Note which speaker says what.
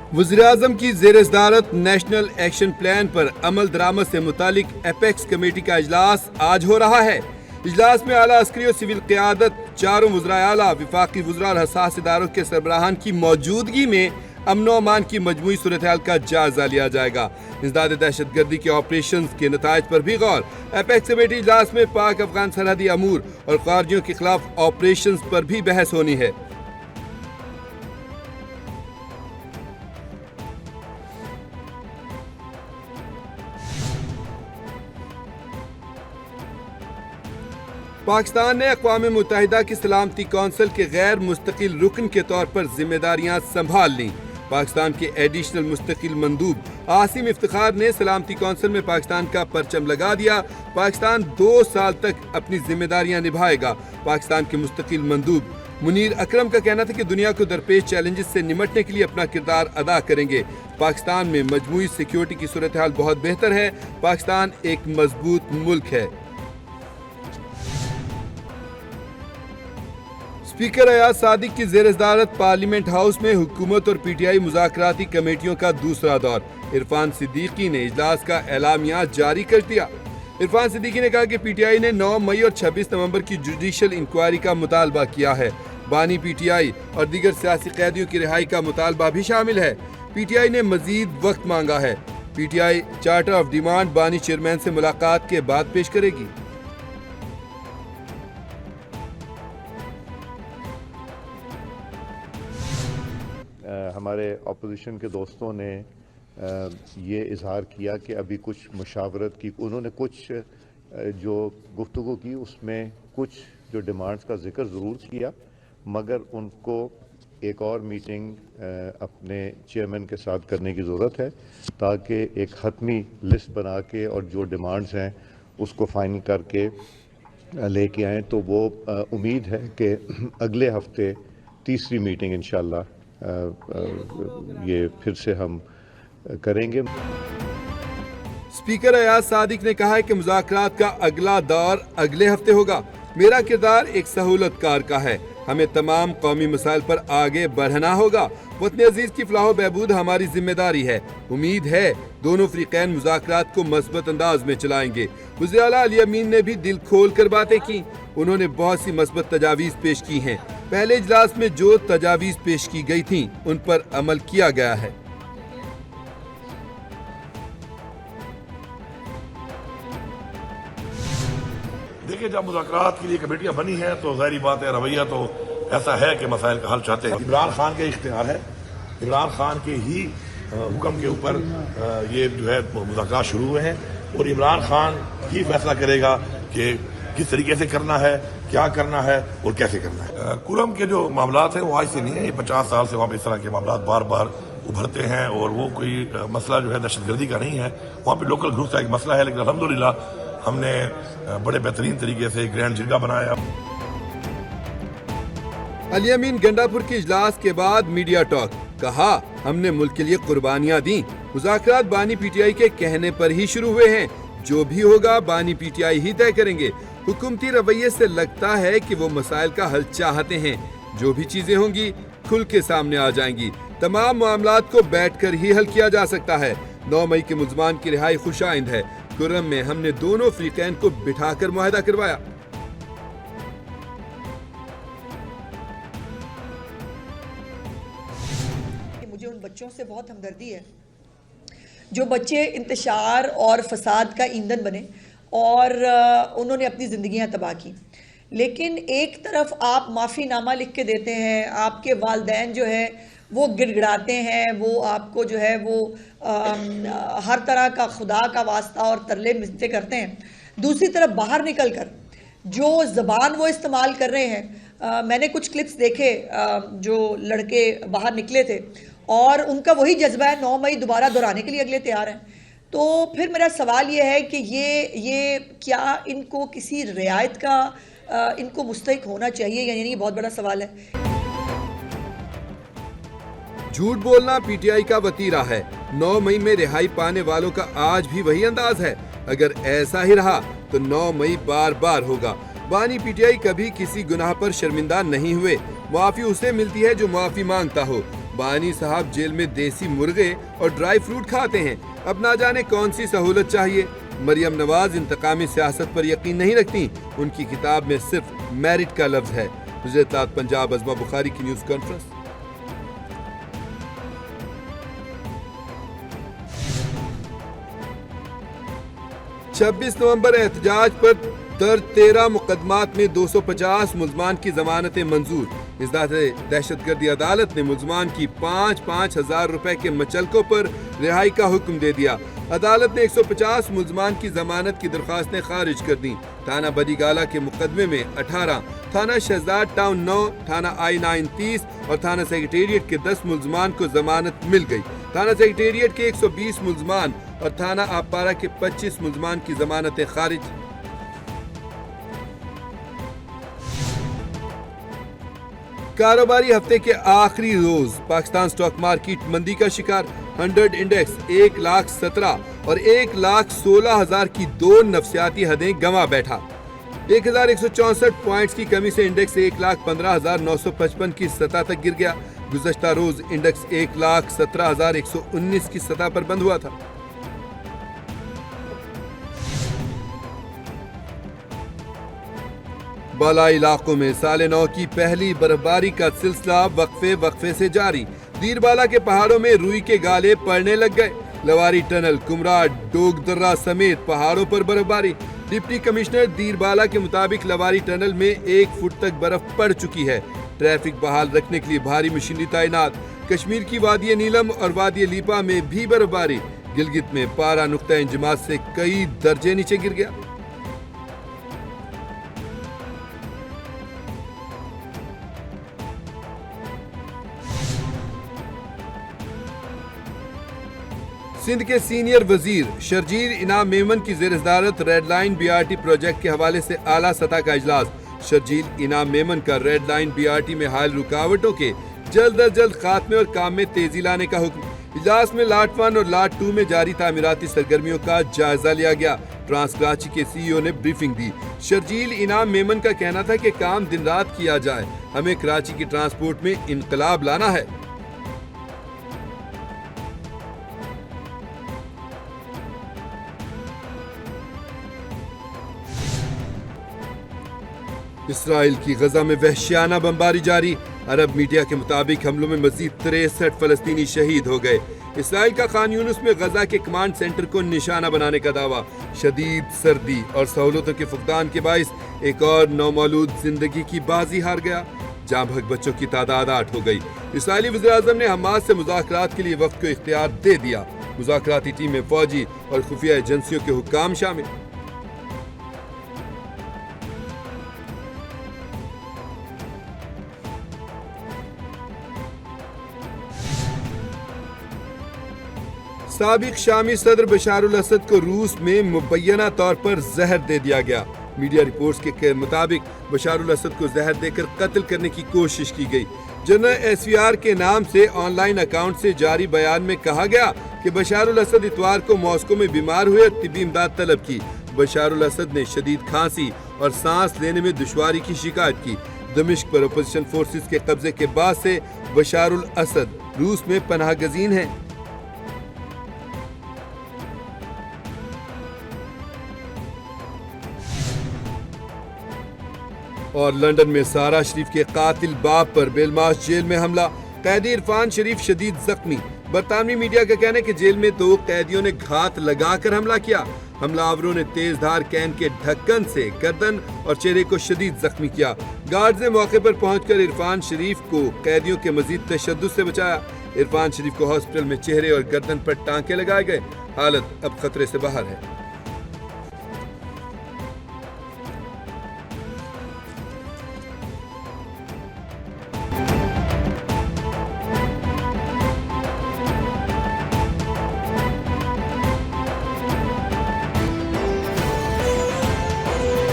Speaker 1: वज़ीर-ए-आज़म की ज़ेर-ए-सदारत national action plan पर अमल दरामद से मुतालिक एपेक्स कमेटी का इजलास आज हो रहा है। इजलास में आला अस्करी और सिविल क़यादत, चारों वज़राए आला, विफाकी वज़रा और हसास इदारों के सरबराहान की मौजूदगी में अमन व अमान की मजमूई सूरत-ए-हाल का जायजा लिया जाएगा। इंसदाद दहशतगर्दी के ऑपरेशन के नताइज पर भी गौर। एपेक्स कमेटी इजलास में पाक अफगान सरहदी अमूर और खारजियों के खिलाफ ऑपरेशन पर भी बहस होनी है। पाकिस्तान ने अक़वाम मुत्तहिदा की सलामती कौंसिल के गैर मुस्तकिल रुकन के तौर पर जिम्मेदारियां संभाल लीं। पाकिस्तान के एडिशनल मुस्तकिल मंदूब आसिम इफ्तिखार ने सलामती कौंसिल में पाकिस्तान का परचम लगा दिया। पाकिस्तान 2 साल तक अपनी जिम्मेदारियां निभाएगा। पाकिस्तान के मुस्तकिल मंदूब मुनीर अकरम का कहना था कि दुनिया को दरपेश चैलेंजेस से निमटने के लिए अपना किरदार अदा करेंगे। पाकिस्तान में मजमूई सिक्योरिटी की सूरत हाल बहुत बेहतर है। पाकिस्तान एक मजबूत मुल्क है। स्पीकर अयाज सादिक की ज़ेर-ए-सदारत पार्लियामेंट हाउस में हुकूमत और पीटीआई मुज़ाकराती कमेटियों का दूसरा दौर। इरफान सिद्दीकी ने इजलास का एलामिया जारी कर दिया। इरफान सिद्दीकी ने कहा कि पीटीआई ने 9 मई और 26 नवंबर की जुडिशल इंक्वायरी का मुतालबा किया है। बानी पीटीआई और दीगर सियासी कैदियों की रिहाई का मुतालबा भी शामिल है। पीटीआई ने मजीद वक्त मांगा है। पीटीआई चार्टर ऑफ डिमांड बानी चेयरमैन से मुलाकात के बाद पेश करेगी।
Speaker 2: हमारे अपोजिशन के दोस्तों ने ये इजहार किया कि अभी कुछ मुशावरत की, उन्होंने कुछ जो गुफ्तगू की उसमें कुछ जो डिमांड्स का जिक्र ज़रूर किया, मगर उनको एक और मीटिंग अपने चेयरमैन के साथ करने की ज़रूरत है ताकि एक हतमी लिस्ट बना के और जो डिमांड्स हैं उसको फाइनल करके लेके आएँ। तो वो उम्मीद है कि अगले हफ्ते तीसरी मीटिंग इंशाअल्लाह ये फिर से हम करेंगे।
Speaker 1: स्पीकर अयाज सादिक ने कहा है कि मुज़ाकरात का अगला दौर अगले हफ्ते होगा। मेरा किरदार एक सहूलतकार का है। हमें तमाम कौमी मसाइल पर आगे बढ़ना होगा। वतन अजीज की फलाह बहबूद हमारी जिम्मेदारी है। उम्मीद है दोनों फ़रीक़ैन मुज़ाकरात को मस्बत अंदाज में चलाएंगे। वज़ीर आला अली अमीन ने भी दिल खोल कर बातें की। उन्होंने बहुत सी मस्बत तजावीज़ पेश की हैं। पहले इजलास में जो तजावीज़ पेश की गई थीं उन पर अमल किया गया है।
Speaker 3: देखिए, जब मुज़ाकरात के लिए कमेटियां बनी हैं तो ज़ाहिर बात है रवैया तो ऐसा है कि मसाइल का हल चाहते हैं। इमरान खान के इख्तियार है, इमरान खान के ही हुक्म के ऊपर ये जो है मुज़ाकरात शुरू हुए हैं और इमरान खान ही फैसला करेगा कि किस तरीके से करना है, क्या करना है और कैसे करना है। कुरम के जो मामलात हैं वो आज से नहीं है, ये 50 साल से वहाँ पे इस तरह के मामलात बार बार उभरते हैं और वो कोई मसला जो है दहशतगर्दी का नहीं है, वहाँ पे लोकल ग्रुप का एक मसला है। लेकिन अल्हम्दुलिल्लाह हमने बड़े बेहतरीन तरीके से ग्रैंड जिरगा बनाया।
Speaker 1: अली अमीन गंडापुर के इजलास के बाद मीडिया टॉक, कहा हमने मुल्क के लिए कुर्बानियां दी। मुज़ाकरात बानी पीटीआई के कहने पर ही शुरू हुए हैं। जो भी होगा बानी पीटीआई ही तय करेंगे। हुकूमती रवैये से लगता है कि वो मसाइल का हल चाहते हैं। जो भी चीजें होंगी खुल के सामने आ जाएंगी। तमाम मामलात को बैठकर ही हल किया जा सकता है। 9 मई के मुल्ज़मान की रिहाई खुशाइंद है। कुर्रम में हमने दोनों फ़रीक़ैन को बिठाकर मुआहदा करवाया।
Speaker 4: मुझे उन बच्चों से बहुत हमदर्दी है जो बच्चे इंतशार और फसाद का ईंधन बने और उन्होंने अपनी ज़िंदगियां तबाह की। लेकिन एक तरफ आप माफ़ीनामा लिख के देते हैं, आपके वालिदैन जो है वो गिड़गिड़ाते हैं, वो आपको जो है वो हर तरह का खुदा का वास्ता और तरले मिन्नतें करते हैं। दूसरी तरफ बाहर निकल कर जो ज़बान वो इस्तेमाल कर रहे हैं, मैंने कुछ क्लिप्स देखे जो लड़के बाहर निकले थे और उनका वही जज्बा है 9 मई दोबारा दोहराने के लिए अगले तैयार हैं। तो फिर मेरा सवाल ये है कि ये क्या इनको किसी रियायत का इनको मुस्तहिक होना चाहिए या नहीं, बहुत बड़ा सवाल है।
Speaker 1: झूठ बोलना पीटीआई का वतीरा है। 9 मई में रिहाई पाने वालों का आज भी वही अंदाज है। अगर ऐसा ही रहा तो 9 मई बार बार होगा। बानी पीटीआई कभी किसी गुनाह पर शर्मिंदा नहीं हुए। माफी उसे मिलती है जो माफी मांगता हो। بانی صاحب جیل میں دیسی مرغے اور ڈرائی فروٹ کھاتے ہیں، اب نہ جانے کون سی سہولت چاہیے۔ مریم نواز انتقامی سیاست پر یقین نہیں رکھتی، ان کی کتاب میں صرف میرٹ کا لفظ ہے۔ وزیر اطلاعات پنجاب عظمہ بخاری کی نیوز کانفرنس۔ 26 نومبر احتجاج پر درج 13 مقدمات میں 250 ملزمان کی ضمانتیں منظور۔ اصلاح دہشت گردی عدالت نے ملزمان کی 5,000 روپے کے مچلکوں پر رہائی کا حکم دے دیا۔ عدالت نے 150 ملزمان کی ضمانت کی درخواستیں خارج کر دیں۔ تھانہ بڑی گالہ کے مقدمے میں 18، تھانہ شہزاد ٹاؤن 9، تھانہ I-9 30 اور تھانہ سیکریٹریٹ کے 10 ملزمان کو ضمانت مل گئی۔ تھانہ سیکریٹریٹ کے 120 ملزمان اور تھانہ آبپارہ کے 25 ملزمان کی ضمانتیں خارج۔ کاروباری ہفتے کے آخری روز پاکستان سٹاک مارکیٹ مندی کا شکار۔ 100 انڈیکس 1,17,000 اور 1,16,000 کی دو نفسیاتی حدیں گنوا بیٹھا۔ 1,164 پوائنٹس کی کمی سے انڈیکس 1,15,955 کی سطح تک گر گیا۔ گزشتہ روز انڈیکس 1,17,119 کی سطح پر بند ہوا تھا۔ بالائی علاقوں میں سال نو کی پہلی برفباری کا سلسلہ وقفے سے جاری۔ دیر بالا کے پہاڑوں میں روئی کے گالے پڑنے لگ گئے۔ لواری ٹنل، کمراٹ، ڈوگ درہ سمیت پہاڑوں پر برفباری۔ ڈپٹی کمشنر دیر بالا کے مطابق لواری ٹنل میں 1 فٹ تک برف پڑ چکی ہے۔ ٹریفک بحال رکھنے کے لیے بھاری مشینری تعینات۔ کشمیر کی وادی نیلم اور وادی لیپا میں بھی برفباری۔ گلگت میں پارہ نقطہ انجماد سے کئی درجے نیچے گر گیا۔ سندھ کے سینئر وزیر شرجیل انعام میمن کی زیر صدارت ریڈ لائن BRT پروجیکٹ کے حوالے سے اعلیٰ سطح کا اجلاس۔ شرجیل انعام میمن کا ریڈ لائن BRT میں حائل رکاوٹوں کے جلد از جلد خاتمے اور کام میں تیزی لانے کا حکم۔ اجلاس میں لاٹ 1 اور لاٹ 2 میں جاری تعمیراتی سرگرمیوں کا جائزہ لیا گیا۔ ٹرانس کراچی کے CEO نے بریفنگ دی۔ شرجیل انعام میمن کا کہنا تھا کہ کام دن رات کیا جائے، ہمیں کراچی کی ٹرانسپورٹ میں انقلاب لانا ہے۔ اسرائیل کی غزہ میں وحشیانہ بمباری جاری۔ عرب میڈیا کے مطابق حملوں میں مزید 63 فلسطینی شہید ہو گئے۔ اسرائیل کا خان یونس میں غزہ کے کمانڈ سینٹر کو نشانہ بنانے کا دعویٰ۔ شدید سردی اور سہولتوں کے فقدان کے باعث ایک اور نومولود زندگی کی بازی ہار گیا۔ جاں بحق بچوں کی تعداد 8 ہو گئی۔ اسرائیلی وزیراعظم نے حماس سے مذاکرات کے لیے وفد کو اختیار دے دیا۔ مذاکراتی ٹیم میں فوجی اور خفیہ ایجنسیوں کے حکام شامل۔ سابق شامی صدر بشار الاسد کو روس میں مبینہ طور پر زہر دے دیا گیا۔ میڈیا رپورٹس کے مطابق بشار الاسد کو زہر دے کر قتل کرنے کی کوشش کی گئی۔ جنرل SVR کے نام سے آن لائن اکاؤنٹ سے جاری بیان میں کہا گیا کہ بشار الاسد اتوار کو ماسکو میں بیمار ہوئے اور طبی امداد طلب کی۔ بشار الاسد نے شدید کھانسی اور سانس لینے میں دشواری کی شکایت کی۔ دمشق پر اپوزیشن فورسز کے قبضے کے بعد سے بشار الاسد روس میں پناہ گزین ہیں۔ اور لندن میں سارا شریف کے قاتل باپ پر بیلماس جیل میں حملہ۔ قیدی عرفان شریف شدید زخمی۔ برطانوی میڈیا کا کہنا ہے کہ جیل میں 2 قیدیوں نے گھات لگا کر حملہ کیا۔ حملہ آوروں نے تیز دھار کین کے ڈھکن سے گردن اور چہرے کو شدید زخمی کیا۔ گارڈز نے موقع پر پہنچ کر عرفان شریف کو قیدیوں کے مزید تشدد سے بچایا۔ عرفان شریف کو ہاسپٹل میں چہرے اور گردن پر ٹانکے لگائے گئے۔ حالت اب خطرے سے باہر ہے۔